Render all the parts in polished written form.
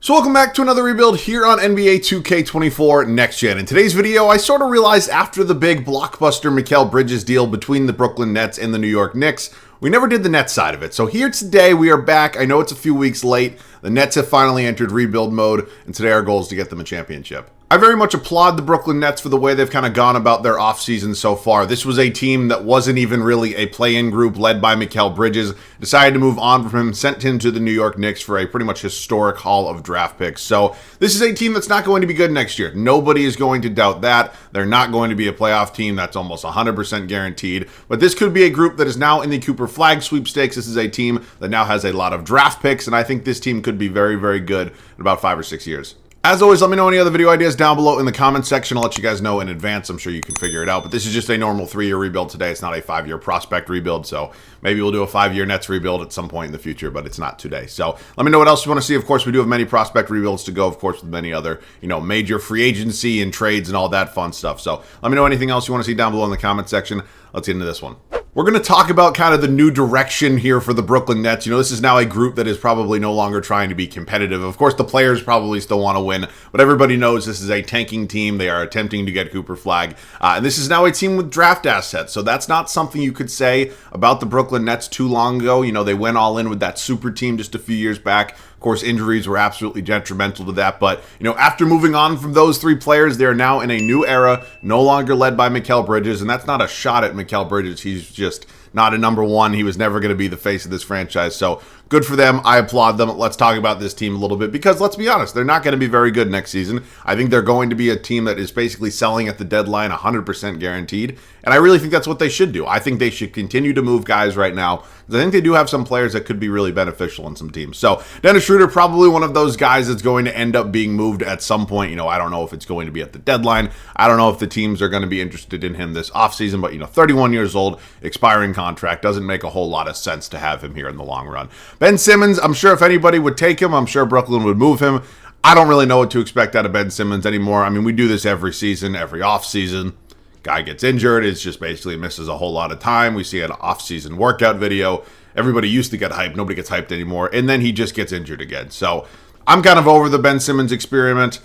So welcome back to another rebuild here on NBA 2K24 Next Gen. In today's video, I sort of realized after the big blockbuster Mikal Bridges deal between the Brooklyn Nets and the New York Knicks, we never did the Nets side of it. So here today, we are back. I know it's a few weeks late. The Nets have finally entered rebuild mode, and today our goal is to get them a championship. I very much applaud the Brooklyn Nets for the way they've kind of gone about their offseason so far. This was a team that wasn't even really a play-in group led by Mikal Bridges. Decided to move on from him, sent him to the New York Knicks for a pretty much historic haul of draft picks. So this is a team that's not going to be good next year. Nobody is going to doubt that. They're not going to be a playoff team. That's almost 100% guaranteed. But this could be a group that is now in the Cooper Flag sweepstakes. This is a team that now has a lot of draft picks, and I think this team could be very, very good in about 5 or 6 years. As always, let me know any other video ideas down below in the comments section. I'll let you guys know in advance. I'm sure you can figure it out. But this is just a normal 3-year rebuild today. It's not a 5-year prospect rebuild. So maybe we'll do a 5-year Nets rebuild at some point in the future, but it's not today. So let me know what else you want to see. Of course, we do have many prospect rebuilds to go, of course, with many other, major free agency and trades and all that fun stuff. So let me know anything else you want to see down below in the comments section. Let's get into this one. We're going to talk about kind of the new direction here for the Brooklyn Nets. This is now a group that is probably no longer trying to be competitive. Of course, the players probably still want to win, but everybody knows this is a tanking team. They are attempting to get Cooper Flag, and this is now a team with draft assets. So that's not something you could say about the Brooklyn Nets too long ago. They went all in with that super team just a few years back. Of course, injuries were absolutely detrimental to that. But, after moving on from those 3 players, they are now in a new era, no longer led by Mikal Bridges. And that's not a shot at Mikal Bridges. He's just not a number one. He was never going to be the face of this franchise. So good for them. I applaud them. Let's talk about this team a little bit because let's be honest, they're not going to be very good next season. I think they're going to be a team that is basically selling at the deadline 100% guaranteed. And I really think that's what they should do. I think they should continue to move guys right now because I think they do have some players that could be really beneficial in some teams. So Dennis Schroeder, probably one of those guys that's going to end up being moved at some point. I don't know if it's going to be at the deadline. I don't know if the teams are going to be interested in him this offseason, but 31 years old, expiring contract, doesn't make a whole lot of sense to have him here in the long run. Ben Simmons, I'm sure if anybody would take him, I'm sure Brooklyn would move him. I don't really know what to expect out of Ben Simmons anymore. I mean, we do this every season, every offseason. Guy gets injured, it's just basically misses a whole lot of time. We see an off-season workout video. Everybody used to get hyped. Nobody gets hyped anymore. And then he just gets injured again. So I'm kind of over the Ben Simmons experiment.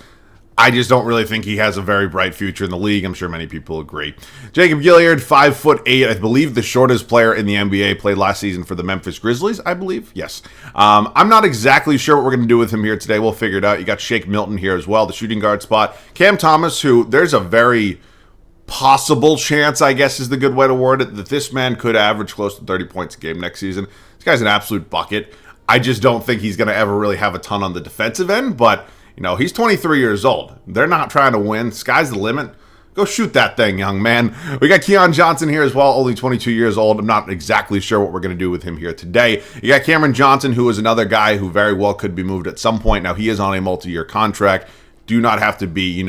I just don't really think he has a very bright future in the league. I'm sure many people agree. Jacob Gilyard, 5'8", I believe the shortest player in the NBA, played last season for the Memphis Grizzlies, I believe. Yes. I'm not exactly sure what we're going to do with him here today. We'll figure it out. You got Shake Milton here as well, the shooting guard spot. Cam Thomas, who there's a very possible chance, I guess is the good way to word it, that this man could average close to 30 points a game next season. This guy's an absolute bucket. I just don't think he's going to ever really have a ton on the defensive end, but he's 23 years old. They're not trying to win. Sky's the limit. Go shoot that thing, young man. We got Keon Johnson here as well, only 22 years old. I'm not exactly sure what we're going to do with him here today. You got Cameron Johnson, who is another guy who very well could be moved at some point. Now, he is on a multi-year contract. Do not have to be,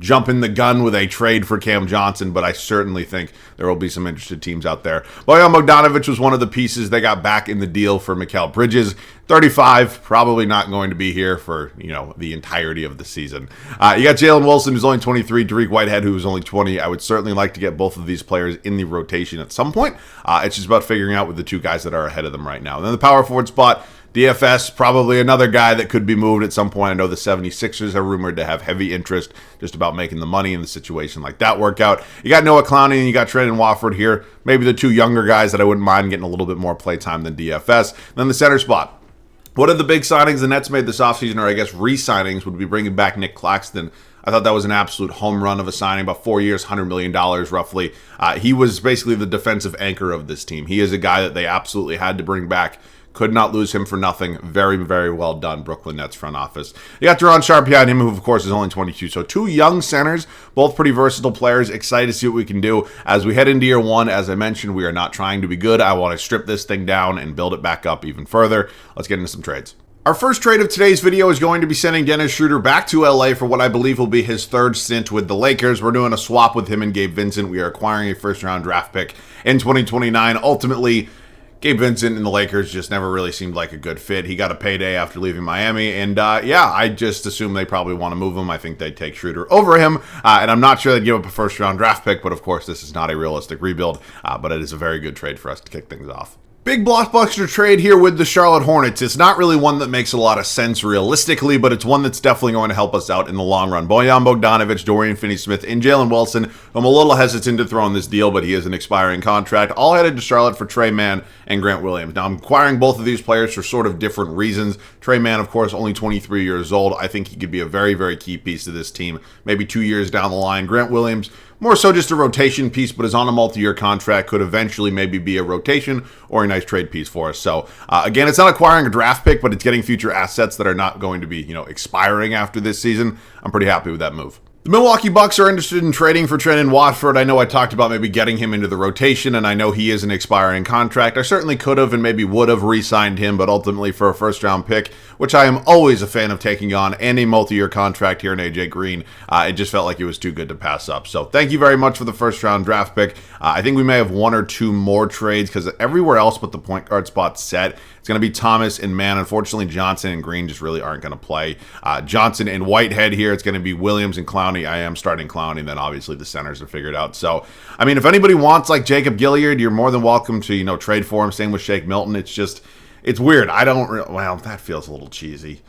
jumping the gun with a trade for Cam Johnson, but I certainly think there will be some interested teams out there. Bojan Bogdanovic was one of the pieces they got back in the deal for Mikal Bridges. 35, probably not going to be here for, the entirety of the season. You got Jalen Wilson, who's only 23, Dariq Whitehead, who's only 20. I would certainly like to get both of these players in the rotation at some point. It's just about figuring out with the 2 guys that are ahead of them right now. And then the power forward spot, DFS, probably another guy that could be moved at some point. I know the 76ers are rumored to have heavy interest just about making the money in the situation like that work out. You got Noah Clowney and you got Trendon Watford here. Maybe the 2 younger guys that I wouldn't mind getting a little bit more playtime than DFS. Then the center spot. One of the big signings the Nets made this offseason, or I guess re-signings, would be bringing back Nick Claxton. I thought that was an absolute home run of a signing, about 4 years, $100 million roughly. He was basically the defensive anchor of this team. He is a guy that they absolutely had to bring back. Could not lose him for nothing. Very, very well done, Brooklyn Nets front office. You got Deron Sharp behind him, who, of course, is only 22. So 2 young centers, both pretty versatile players. Excited to see what we can do. As we head into year 1, as I mentioned, we are not trying to be good. I want to strip this thing down and build it back up even further. Let's get into some trades. Our first trade of today's video is going to be sending Dennis Schroeder back to LA for what I believe will be his 3rd stint with the Lakers. We're doing a swap with him and Gabe Vincent. We are acquiring a first-round draft pick in 2029. Ultimately, Gabe Vincent and the Lakers just never really seemed like a good fit. He got a payday after leaving Miami, and I just assume they probably want to move him. I think they'd take Schroeder over him, and I'm not sure they'd give up a first-round draft pick, but of course this is not a realistic rebuild, but it is a very good trade for us to kick things off. Big blockbuster trade here with the Charlotte Hornets. It's not really one that makes a lot of sense realistically, but it's one that's definitely going to help us out in the long run. Bojan Bogdanovic, Dorian Finney-Smith, and Jalen Wilson. I'm a little hesitant to throw in this deal, but he is an expiring contract. All headed to Charlotte for Trey Mann and Grant Williams. Now, I'm acquiring both of these players for sort of different reasons. Trey Mann, of course, only 23 years old. I think he could be a very, very key piece to this team, maybe 2 years down the line. Grant Williams, more so just a rotation piece, but is on a multi-year contract, could eventually maybe be a rotation or a nice trade piece for us. So, again, it's not acquiring a draft pick, but it's getting future assets that are not going to be, expiring after this season. I'm pretty happy with that move. The Milwaukee Bucks are interested in trading for Trendon Watford. I know I talked about maybe getting him into the rotation, and I know he is an expiring contract. I certainly could have and maybe would have re-signed him, but ultimately for a first-round pick, which I am always a fan of taking on, and a multi-year contract here in AJ Green, it just felt like it was too good to pass up. So thank you very much for the first-round draft pick. I think we may have one or two more trades because everywhere else but the point guard spot's set. It's going to be Thomas and Mann. Unfortunately, Johnson and Green just really aren't going to play. Johnson and Whitehead here. It's going to be Williams and Clowney. I am starting Clowney, and then obviously the centers are figured out. So, I mean, if anybody wants like Jacob Gilyard, you're more than welcome to, trade for him. Same with Shake Milton. It's weird. Well, that feels a little cheesy.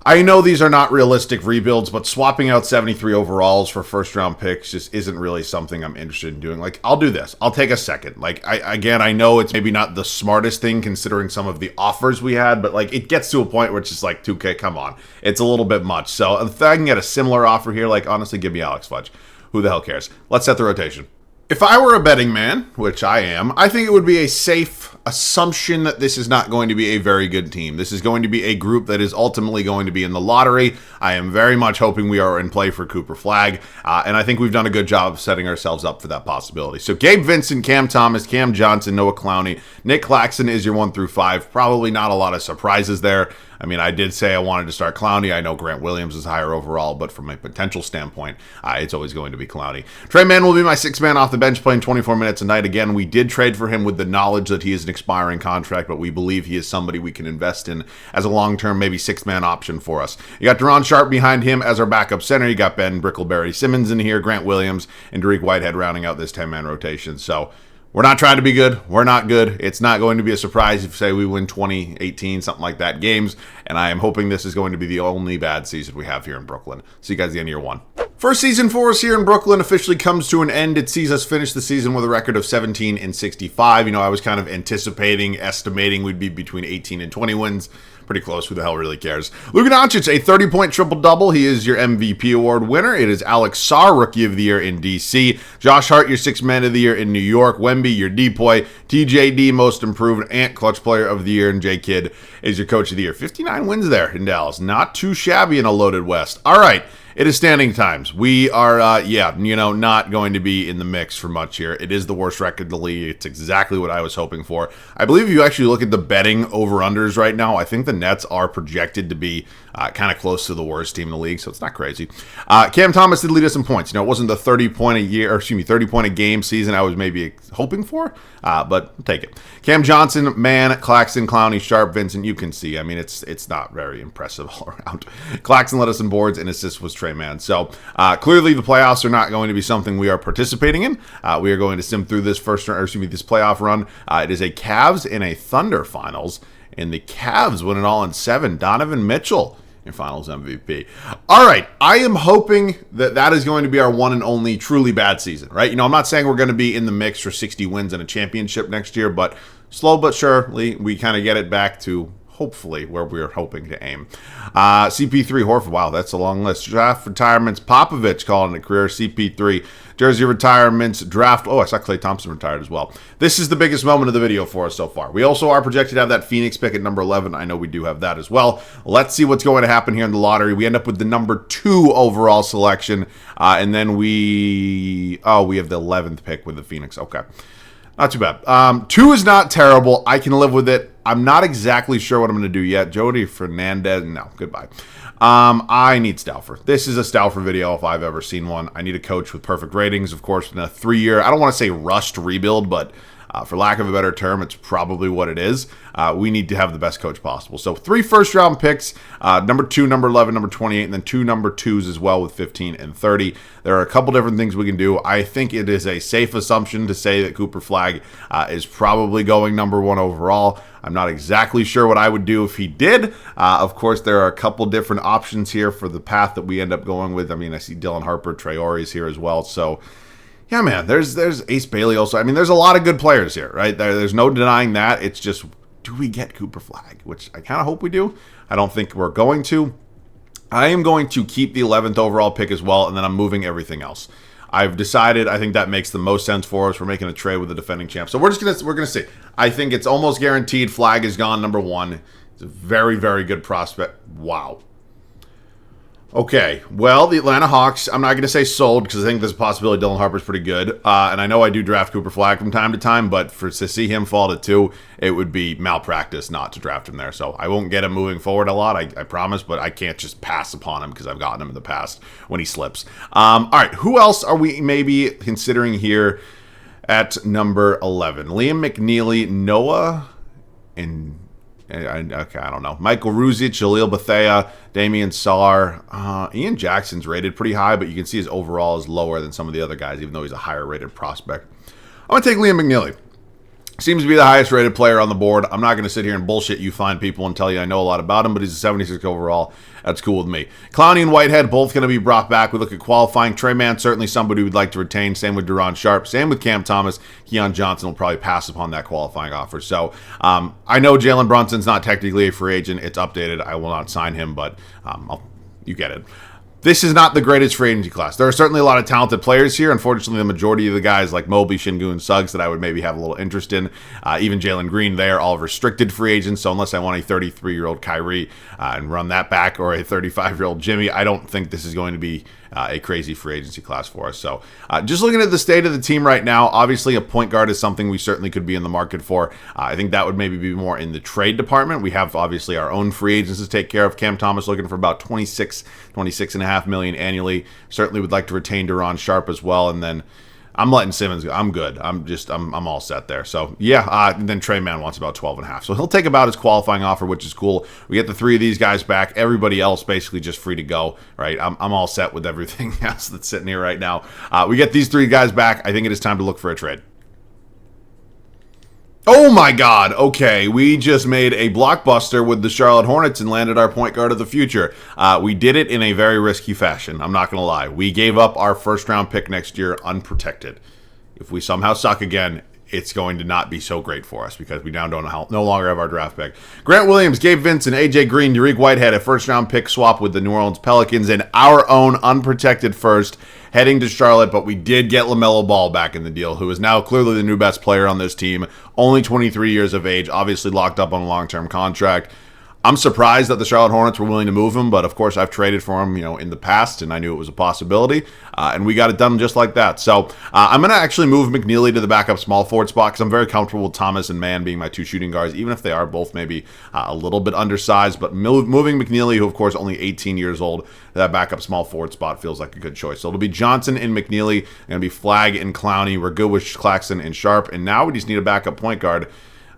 I know these are not realistic rebuilds, but swapping out 73 overalls for first-round picks just isn't really something I'm interested in doing. Like, I'll do this. I'll take a second. Like, I know it's maybe not the smartest thing considering some of the offers we had, but, like, it gets to a point where it's just like, 2K, come on. It's a little bit much. So if I can get a similar offer here, like, honestly, give me Alex Fudge. Who the hell cares? Let's set the rotation. If I were a betting man, which I am, I think it would be a safe assumption that this is not going to be a very good team. This is going to be a group that is ultimately going to be in the lottery. I am very much hoping we are in play for Cooper Flagg, and I think we've done a good job of setting ourselves up for that possibility. So Gabe Vincent, Cam Thomas, Cam Johnson, Noah Clowney, Nick Claxton is your 1 through 5. Probably not a lot of surprises there. I mean, I did say I wanted to start Clowney. I know Grant Williams is higher overall, but from a potential standpoint, it's always going to be Clowney. Trey Mann will be my 6th man off the bench, playing 24 minutes a night. Again, we did trade for him with the knowledge that he is an expiring contract, but we believe he is somebody we can invest in as a long-term, maybe 6th man option for us. You got Deron Sharp behind him as our backup center. You got Ben Brickleberry Simmons in here, Grant Williams, and Dariq Whitehead rounding out this 10-man rotation. So we're not trying to be good. We're not good. It's not going to be a surprise if, say, we win 2018, something like that, games. And I am hoping this is going to be the only bad season we have here in Brooklyn. See you guys at the end of year 1. First season for us here in Brooklyn officially comes to an end. It sees us finish the season with a record of 17-65. I was kind of estimating we'd be between 18 and 20 wins. Pretty close. Who the hell really cares? Luka Doncic, a 30-point triple-double. He is your MVP award winner. It is Alex Sarr, Rookie of the Year in D.C. Josh Hart, your 6th Man of the Year in New York. Wemby, your D-Boy. TJD, Most Improved. Ant, Clutch Player of the Year. And J. Kidd is your Coach of the Year. 59 wins there in Dallas. Not too shabby in a loaded West. All right. It is standing times. We are, not going to be in the mix for much here. It is the worst record in the league. It's exactly what I was hoping for. I believe if you actually look at the betting over-unders right now, I think the Nets are projected to be kind of close to the worst team in the league, so it's not crazy. Cam Thomas did lead us in points. It wasn't the 30-point a game season I was maybe hoping for, but I'll take it. Cam Johnson, Mann, Claxton, Clowney, Sharp, Vincent, you can see. I mean, it's not very impressive all around. Claxton led us in boards, and assists was Trey Mann. So clearly the playoffs are not going to be something we are participating in. We are going to sim through this this playoff run. It is a Cavs and a Thunder finals, and the Cavs win it all in 7. Donovan Mitchell, your finals MVP. All right, I am hoping that is going to be our one and only truly bad season, right? I'm not saying we're going to be in the mix for 60 wins and a championship next year, but slow but surely we kind of get it back to hopefully where we're hoping to aim. CP3, Horford, wow, that's a long list. Draft retirements, Popovich calling it a career. CP3, jersey retirements, draft. Oh, I saw Klay Thompson retired as well. This is the biggest moment of the video for us so far. We also are projected to have that Phoenix pick at number 11. I know we do have that as well. Let's see what's going to happen here in the lottery. We end up with the number 2 overall selection, and then we have the 11th pick with the Phoenix. Okay. Not too bad. 2 is not terrible. I can live with it. I'm not exactly sure what I'm going to do yet. Jody Fernandez, no, goodbye. I need Stauffer. This is a Stauffer video if I've ever seen one. I need a coach with perfect ratings, of course, in a 3-year, I don't want to say rushed rebuild, but For lack of a better term, it's probably what it is. We need to have the best coach possible. So 3 first-round picks, number 2, number 11, number 28, and then 2 number 2s as well with 15 and 30. There are a couple different things we can do. I think it is a safe assumption to say that Cooper Flagg is probably going number 1 overall. I'm not exactly sure what I would do if he did. Of course, there are a couple different options here for the path that we end up going with. I mean, I see Dylan Harper, Traore's here as well. So, yeah, man, there's Ace Bailey also. I mean, there's a lot of good players here, right? There's no denying that. It's just, do we get Cooper Flagg? Which I kind of hope we do. I don't think we're going to. I am going to keep the 11th overall pick as well, and then I'm moving everything else. I've decided I think that makes the most sense for us. We're making a trade with the defending champ. So we're gonna see. I think it's almost guaranteed Flagg is gone number 1. It's a very, very good prospect. Wow. Okay, well, the Atlanta Hawks, I'm not going to say sold because I think there's a possibility Dylan Harper's pretty good. And I know I do draft Cooper Flagg from time to time, but to see him fall to 2, it would be malpractice not to draft him there. So I won't get him moving forward a lot, I promise, but I can't just pass upon him because I've gotten him in the past when he slips. All right, who else are we maybe considering here at number 11? Liam McNeely, Noah, and... Okay, I don't know. Michael Ruzic, Jaleel Bethea, Damian Sarr. Ian Jackson's rated pretty high, but you can see his overall is lower than some of the other guys, even though he's a higher rated prospect. I'm going to take Liam McNeely. Seems to be the highest rated player on the board. I'm not going to sit here and bullshit you fine people and tell you I know a lot about him, but he's a 76 overall. That's cool with me. Clowney and Whitehead both going to be brought back. We look at qualifying. Trey Mann, certainly somebody we'd like to retain. Same with Duron Sharp. Same with Cam Thomas. Keon Johnson will probably pass upon that qualifying offer. So I know Jalen Brunson's not technically a free agent. It's updated. I will not sign him, but you get it. This is not the greatest free agency class. There are certainly a lot of talented players here. Unfortunately, the majority of the guys like Mobley, Şengün, Suggs that I would maybe have a little interest in, even Jalen Green, they are all restricted free agents. So unless I want a 33-year-old Kyrie and run that back, or a 35-year-old Jimmy, I don't think this is going to be a crazy free agency class for us. So just looking at the state of the team right now, obviously a point guard is something we certainly could be in the market for. I think that would maybe be more in the trade department. We have obviously our own free agents to take care of. Cam Thomas looking for about 26.5 million annually. Certainly would like to retain Duron Sharp as well. And then I'm letting Simmons go. I'm good. I'm all set there. So yeah, and then Trey Mann wants about 12.5. So he'll take about his qualifying offer, which is cool. We get the 3 of these guys back. Everybody else basically just free to go, right? I'm all set with everything else that's sitting here right now. We get these 3 guys back. I think it is time to look for a trade. Oh my God, okay, we just made a blockbuster with the Charlotte Hornets and landed our point guard of the future. We did it in a very risky fashion, I'm not going to lie. We gave up our first round pick next year unprotected. If we somehow suck again, it's going to not be so great for us because we now no longer have our draft pick. Grant Williams, Gabe Vincent, AJ Green, Dariq Whitehead, a first round pick swap with the New Orleans Pelicans, and our own unprotected first heading to Charlotte, but we did get LaMelo Ball back in the deal, who is now clearly the new best player on this team, only 23 years of age, obviously locked up on a long-term contract. I'm surprised that the Charlotte Hornets were willing to move him, but of course I've traded for him, in the past, and I knew it was a possibility, and we got it done just like that. So I'm going to actually move McNeely to the backup small forward spot because I'm very comfortable with Thomas and Mann being my 2 shooting guards, even if they are both maybe a little bit undersized. But moving McNeely, who of course only 18 years old, that backup small forward spot feels like a good choice. So it'll be Johnson and McNeely, going to be Flagg and Clowney. We're good with Claxton and Sharp, and now we just need a backup point guard.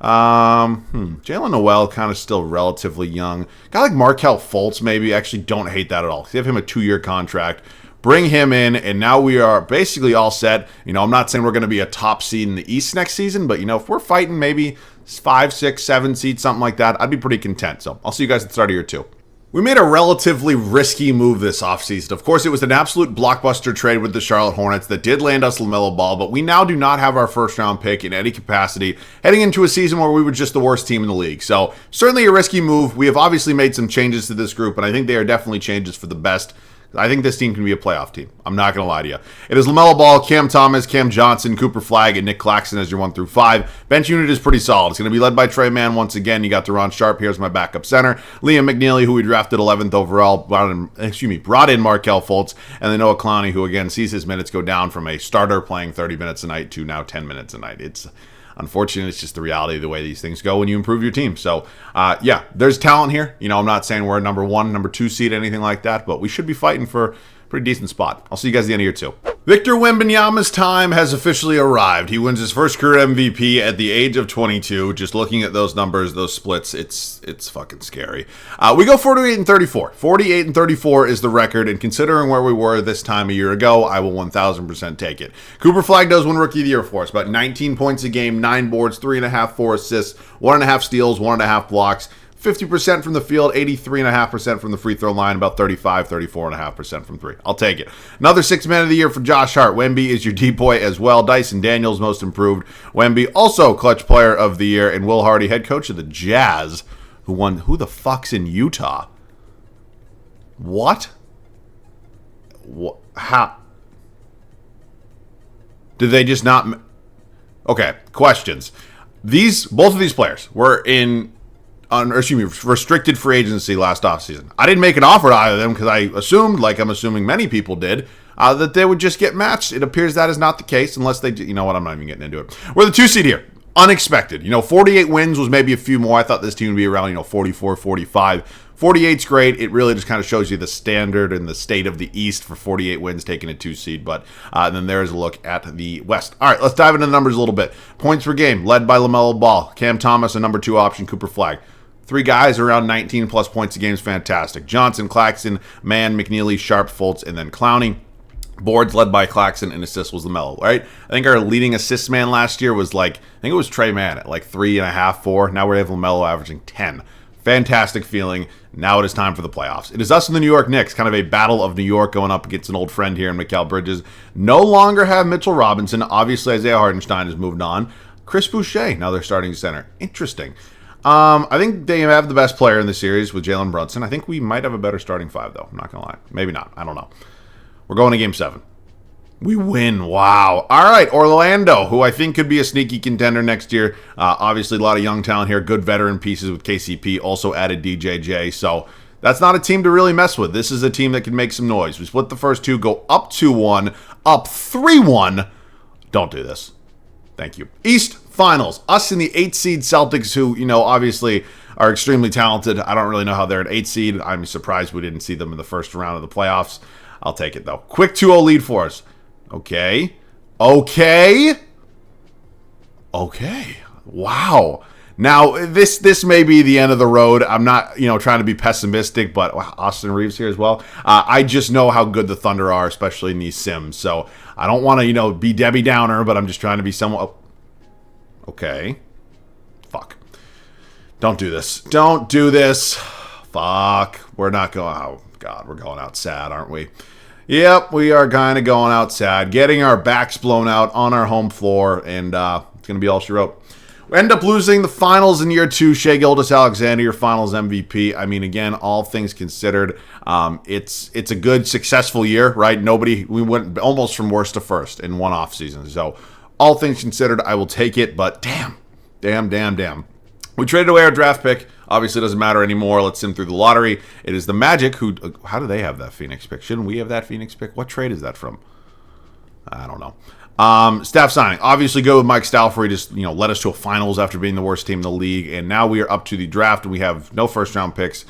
Jalen Noel kind of still relatively young. Guy like Markelle Fultz, maybe. Actually, don't hate that at all. Give him a 2-year contract. Bring him in, and now we are basically all set. I'm not saying we're going to be a top seed in the East next season, but if we're fighting maybe 5, 6, 7 seed, something like that, I'd be pretty content. So I'll see you guys at the start of year 2. We made a relatively risky move this offseason. Of course, it was an absolute blockbuster trade with the Charlotte Hornets that did land us LaMelo Ball, but we now do not have our first-round pick in any capacity heading into a season where we were just the worst team in the league. So, certainly a risky move. We have obviously made some changes to this group, and I think they are definitely changes for the best. I think this team can be a playoff team. I'm not going to lie to you. It is LaMelo Ball, Cam Thomas, Cam Johnson, Cooper Flagg, and Nick Claxton as your 1 through 5. Bench unit is pretty solid. It's going to be led by Trey Mann once again. You got Duron Sharp here as my backup center. Liam McNeely, who we drafted 11th overall, brought in Markelle Fultz, and then Noah Clowney, who again sees his minutes go down from a starter playing 30 minutes a night to now 10 minutes a night. It's unfortunate. It's just the reality of the way these things go when you improve your team. So, yeah, there's talent here. I'm not saying we're a number 1, number 2 seed, anything like that, but we should be fighting for a pretty decent spot. I'll see you guys at the end of year 2. Victor Wembanyama's time has officially arrived. He wins his first career MVP at the age of 22. Just looking at those numbers, those splits, it's fucking scary. We go 48 and 34. 48 and 34 is the record, and considering where we were this time a year ago, I will 1000% take it. Cooper Flagg does win Rookie of the Year for us, about 19 points a game, 9 boards, 3.5, 4 assists, 1.5 steals, 1.5 blocks. 50% from the field, 83.5% from the free throw line, about 34.5% from three. I'll take it. Another Sixth Man of the Year for Josh Hart. Wemby is your D-boy as well. Dyson Daniels, most improved. Wemby, also Clutch Player of the Year. And Will Hardy, head coach of the Jazz, who won Who the Fuck's in Utah? What? How? Did they just not... Okay, questions. Both of these players were in... restricted free agency last offseason. I didn't make an offer to either of them because I assumed, like I'm assuming many people did, that they would just get matched. It appears that is not the case unless they, you know what, I'm not even getting into it. We're the 2 seed here. Unexpected. 48 wins was maybe a few more. I thought this team would be around, 44, 45. 48's great. It really just kind of shows you the standard and the state of the East for 48 wins taking a 2 seed. But then there's a look at the West. All right, let's dive into the numbers a little bit. Points per game, led by LaMelo Ball. Cam Thomas, a number 2 option, Cooper Flagg. 3 guys around 19 plus points a game is fantastic. Johnson, Claxton, Mann, McNeely, Sharp, Fultz, and then Clowney. Boards led by Claxton, and assists was LaMelo, right? I think our leading assist man last year was I think it was Trey Mann at 3.5, 4. Now we have LaMelo averaging 10. Fantastic feeling. Now it is time for the playoffs. It is us and the New York Knicks, kind of a battle of New York going up against an old friend here in Mikal Bridges. No longer have Mitchell Robinson. Obviously, Isaiah Hartenstein has moved on. Chris Boucher, now they're starting center. Interesting. I think they have the best player in the series with Jalen Brunson. I think we might have a better starting 5, though. I'm not going to lie. Maybe not. I don't know. We're going to Game 7. We win. Wow. All right, Orlando, who I think could be a sneaky contender next year. Obviously, a lot of young talent here. Good veteran pieces with KCP. Also added DJJ. So that's not a team to really mess with. This is a team that can make some noise. We split the first 2, go up 2-1, up 3-1. Don't do this. Thank you. East Finals. Us and the 8 seed Celtics, who, obviously are extremely talented. I don't really know how they're an 8 seed. I'm surprised we didn't see them in the first round of the playoffs. I'll take it, though. Quick 2-0 lead for us. Okay. Wow. Now, this may be the end of the road. I'm not, trying to be pessimistic, but Austin Reeves here as well. I just know how good the Thunder are, especially in these sims. So I don't want to, be Debbie Downer, but I'm just trying to be somewhat... Okay. Fuck. Don't do this. Don't do this. Fuck. We're not going... Oh, God. We're going out sad, aren't we? Yep, we are kind of going out sad. Getting our backs blown out on our home floor, and it's going to be all she wrote. We end up losing the finals in year 2. Shai Gilgeous-Alexander, your finals MVP. I mean, again, all things considered, it's a good, successful year, right? We went almost from worst to first in one off season. So all things considered, I will take it, but damn. We traded away our draft pick. Obviously, it doesn't matter anymore. Let's sim through the lottery. It is the Magic who... How do they have that Phoenix pick? Shouldn't we have that Phoenix pick? What trade is that from? I don't know. Staff signing. Obviously, go with Mike Stauffer. He just, led us to a finals after being the worst team in the league. And now we are up to the draft, and we have no first-round picks.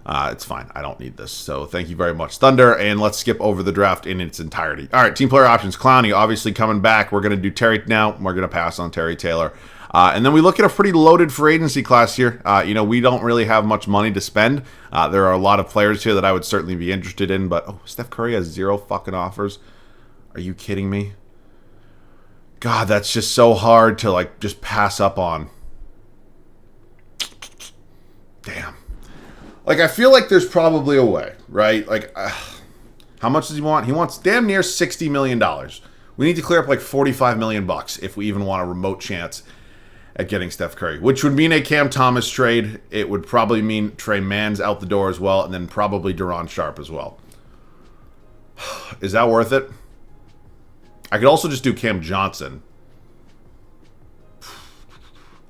It's fine. I don't need this. So thank you very much, Thunder. And let's skip over the draft in its entirety. All right, team player options. Clowney, obviously coming back. We're going to do Terry now. We're going to pass on Terry Taylor. And then we look at a pretty loaded free agency class here. We don't really have much money to spend. There are a lot of players here that I would certainly be interested in. But, Steph Curry has 0 fucking offers. Are you kidding me? God, that's just so hard to, just pass up on. Damn. I feel like there's probably a way, right? How much does he want? He wants damn near $60 million. We need to clear up $45 million if we even want a remote chance at getting Steph Curry, which would mean a Cam Thomas trade. It would probably mean Trey Mann's out the door as well, and then probably Deron Sharp as well. Is that worth it? I could also just do Cam Johnson.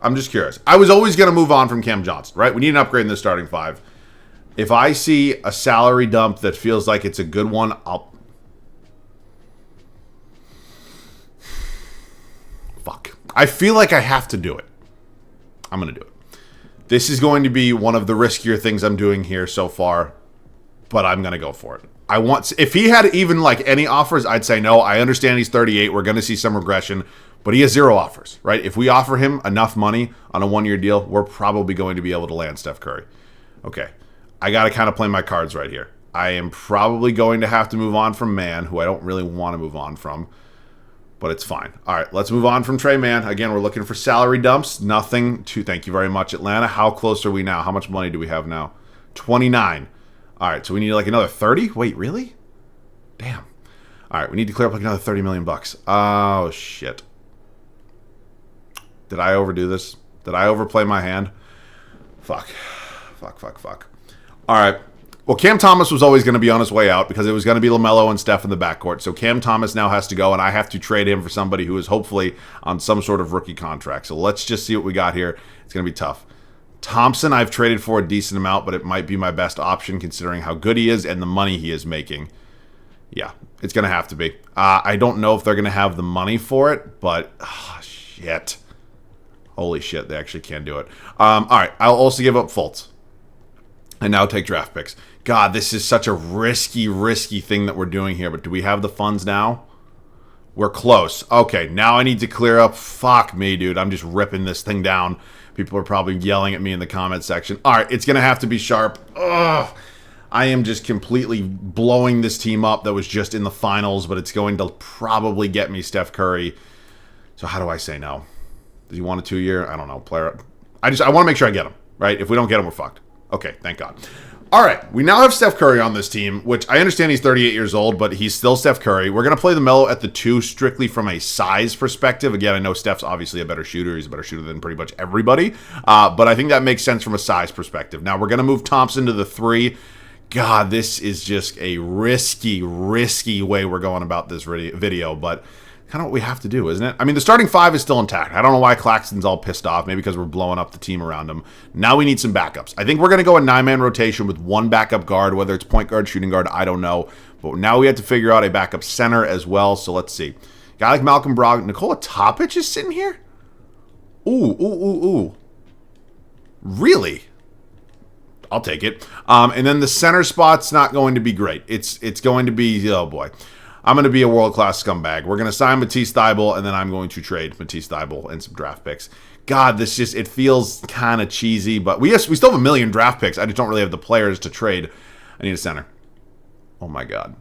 I'm just curious. I was always going to move on from Cam Johnson, right? We need an upgrade in the starting 5. If I see a salary dump that feels like it's a good one, I'll... Fuck. I feel like I have to do it. I'm going to do it. This is going to be one of the riskier things I'm doing here so far, but I'm going to go for it. if he had even like any offers, I'd say no. I understand he's 38. We're going to see some regression, but he has 0 offers, right? If we offer him enough money on a 1-year deal, we're probably going to be able to land Steph Curry. Okay. I got to kind of play my cards right here. I am probably going to have to move on from Mann, who I don't really want to move on from, but it's fine. All right, let's move on from Trey Mann. Again, we're looking for salary dumps. Nothing to thank you very much, Atlanta. How close are we now? How much money do we have now? 29. All right, so we need like another 30? Wait, really? Damn. All right, we need to clear up like another 30 million bucks. Oh, shit. Did I overdo this? Did I overplay my hand? Fuck. All right. Well, Cam Thomas was always going to be on his way out because it was going to be LaMelo and Steph in the backcourt. So Cam Thomas now has to go, and I have to trade him for somebody who is hopefully on some sort of rookie contract. So let's just see what we got here. It's going to be tough. Thompson I've traded for a decent amount, but it might be my best option considering how good he is and the money he is making. Yeah, it's going to have to be. I don't know if they're going to have the money for it, but shit. Holy shit, they actually can do it. All right, I'll also give up Fultz. And now take draft picks. God, this is such a risky thing that we're doing here. But do we have the funds now? We're close. Okay, now I need to clear up. Fuck me, dude. I'm just ripping this thing down. People are probably yelling at me in the comment section. All right, it's going to have to be Sharp. Ugh. I am just completely blowing this team up that was just in the finals. But it's going to probably get me Steph Curry. So how do I say no? Does he want a 2-year? I don't know. Player. I want to make sure I get him, right? If we don't get him, we're fucked. Okay, thank God. All right, we now have Steph Curry on this team, which I understand he's 38 years old, but he's still Steph Curry. We're going to play the Melo at the 2 strictly from a size perspective. Again, I know Steph's obviously a better shooter. He's a better shooter than pretty much everybody, but I think that makes sense from a size perspective. Now, we're going to move Thompson to the 3. God, this is just a risky way we're going about this video, but kind of what we have to do, isn't it? I mean, the starting 5 is still intact. I don't know why Claxton's all pissed off. Maybe because we're blowing up the team around him. Now we need some backups. I think we're going to go a 9-man rotation with 1 backup guard, whether it's point guard, shooting guard, I don't know. But now we have to figure out a backup center as well, so let's see. Guy like Malcolm Brogdon. Nikola Topic is sitting here? Ooh. Really? I'll take it. And then the center spot's not going to be great. It's going to be, oh boy. I'm going to be a world-class scumbag. We're going to sign Matisse Thybulle, and then I'm going to trade Matisse Thybulle and some draft picks. God, it feels kind of cheesy, but we still have 1 million draft picks. I just don't really have the players to trade. I need a center. Oh, my God.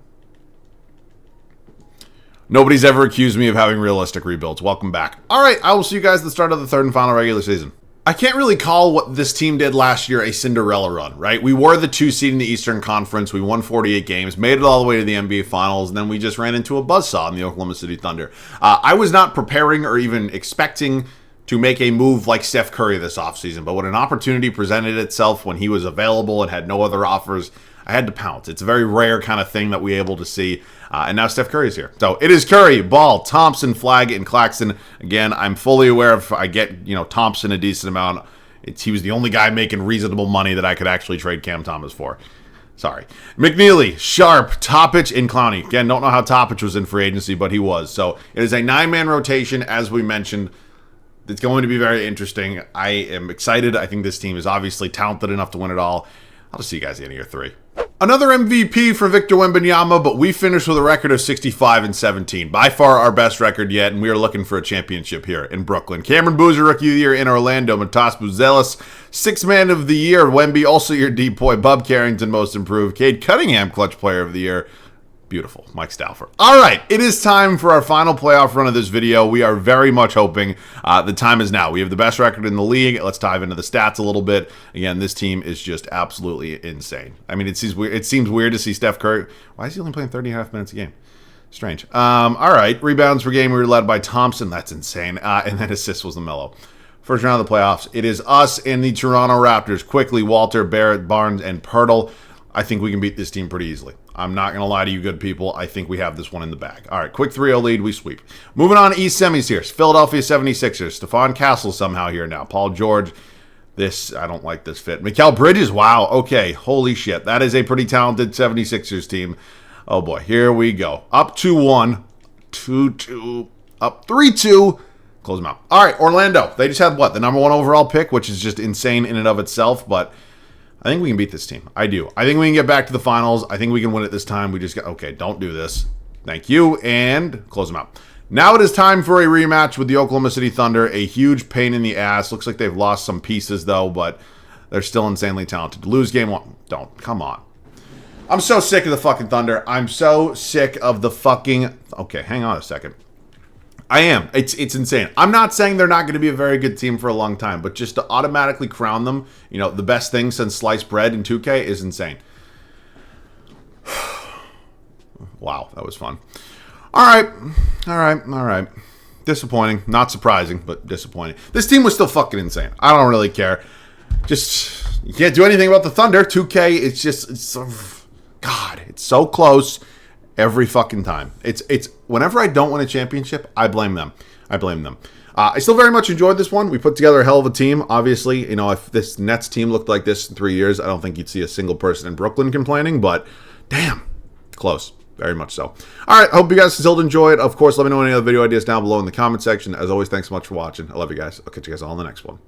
Nobody's ever accused me of having realistic rebuilds. Welcome back. All right, I will see you guys at the start of the 3rd and final regular season. I can't really call what this team did last year a Cinderella run, right? We were the 2 seed in the Eastern Conference. We won 48 games, made it all the way to the NBA Finals, and then we just ran into a buzzsaw in the Oklahoma City Thunder. I was not preparing or even expecting to make a move like Steph Curry this offseason, but when an opportunity presented itself when he was available and had no other offers, I had to pounce. It's a very rare kind of thing that we're able to see. And now Steph Curry's here. So it is Curry, Ball, Thompson, Flagg, and Claxton. Again, I'm fully aware if I get, Thompson a decent amount. He was the only guy making reasonable money that I could actually trade Cam Thomas for. Sorry. McNeely, Sharp, Topic, and Clowney. Again, don't know how Topic was in free agency, but he was. So it is a 9-man rotation, as we mentioned. It's going to be very interesting. I am excited. I think this team is obviously talented enough to win it all. I'll just see you guys at the end of year 3. Another MVP for Victor Wembanyama, but we finished with a record of 65-17. By far our best record yet, and we are looking for a championship here in Brooklyn. Cameron Boozer, Rookie of the Year in Orlando. Matas Buzelis, 6th Man of the Year. Wemby, also your D-boy. Bub Carrington, Most Improved. Cade Cunningham, Clutch Player of the Year. Beautiful. Mike Stauffer. All right, it is time for our final playoff run of this video. We are very much hoping the time is now. We have the best record in the league. Let's dive into the stats a little bit. Again, this team is just absolutely insane. I mean, it seems weird to see Steph Curry. Why is he only playing 30.5 minutes a game? Strange. All right, rebounds per game. We were led by Thompson. That's insane. And then assists was LaMelo. First round of the playoffs. It is us and the Toronto Raptors. Quickly, Walter, Barrett, Barnes, and Pirtle. I think we can beat this team pretty easily. I'm not going to lie to you good people. I think we have this one in the bag. All right, quick 3-0 lead. We sweep. Moving on to East semis here. Philadelphia 76ers. Stephon Castle somehow here now. Paul George. I don't like this fit. Mikal Bridges. Wow. Okay. Holy shit. That is a pretty talented 76ers team. Oh, boy. Here we go. Up 2-1. 2-2. Up 3-2. Close them out. All right, Orlando. They just had what? The number 1 overall pick, which is just insane in and of itself, but I think we can beat this team. I do. I think we can get back to the finals. I think we can win it this time. We just got... Okay, don't do this. Thank you. And close them out. Now it is time for a rematch with the Oklahoma City Thunder. A huge pain in the ass. Looks like they've lost some pieces, though, but they're still insanely talented. Lose game one. Don't. Come on. I'm so sick of the fucking Thunder. I'm so sick of the fucking... Okay, hang on a second. I am. It's insane. I'm not saying they're not going to be a very good team for a long time, but just to automatically crown them, you know, the best thing since sliced bread in 2K is insane. Wow, that was fun. All right. Disappointing. Not surprising, but disappointing. This team was still fucking insane. I don't really care. Just, you can't do anything about the Thunder. 2K, it's God, it's so close. Every fucking time. It's whenever I don't win a championship, I blame them. I still very much enjoyed this one. We put together a hell of a team. Obviously, you know, if this Nets team looked like this in 3 years, I don't think you'd see a single person in Brooklyn complaining, but damn, close. Very much so. All right, I hope you guys still enjoyed. Of course, let me know any other video ideas down below in the comment section. As always, thanks so much for watching. I love you guys. I'll catch you guys all in the next one.